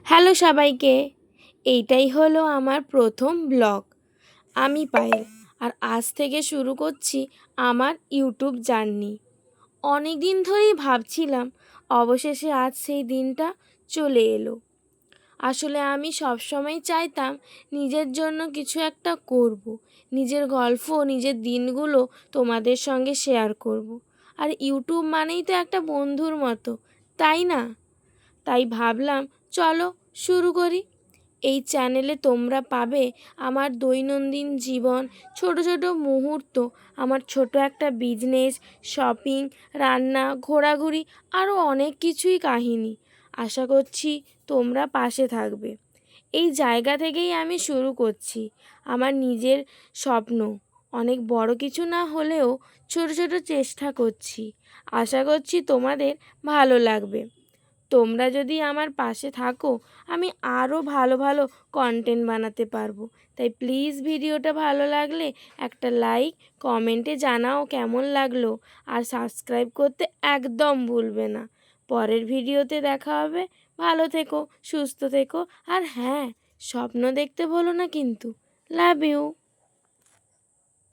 Hello সবাইকে। এইটাই হলো আমার প্রথম ব্লগ। আমি পায়েল, আর আজ থেকে শুরু করছি আমার ইউটিউব জার্নি। অনেক দিন ধরেই ভাবছিলাম, অবশেষে আজ সেই দিনটা চলে এলো। আসলে আমি সবসময় চাইতাম নিজের জন্য কিছু একটা করব, নিজের গল্প, নিজের দিনগুলো তোমাদের সঙ্গে শেয়ার করব। আর ইউটিউব মানেই তো একটা বন্ধুর মতো, তাই না? তাই ভাবলাম, চলো শুরু করি। এই চ্যানেলে তোমরা পাবে আমার দৈনন্দিন জীবন, ছোট ছোট মুহূর্ত, আমার ছোট একটা বিজনেস, শপিং, রান্না, ঘোরাঘুরি, আরও অনেক কিছুই কাহিনী। আশা করছি তোমরা পাশে থাকবে। এই জায়গা থেকেই আমি শুরু করছি আমার নিজের স্বপ্ন। অনেক বড় কিছু না হলেও ছোট ছোট চেষ্টা করছি। আশা করছি তোমাদের ভালো লাগবে। তোমরা যদি আমার পাশে থাকো, আমি আরও ভালো ভালো কন্টেন্ট বানাতে পারবো। তাই প্লিজ ভিডিওটা ভালো লাগলে একটা লাইক, কমেন্টে জানাও কেমন লাগলো, আর সাবস্ক্রাইব করতে একদম ভুলবে না। পরের ভিডিওতে দেখা হবে। ভালো থেকো, সুস্থ থেকো, আর হ্যাঁ, স্বপ্ন দেখতে ভুলো না কিন্তু। Love you.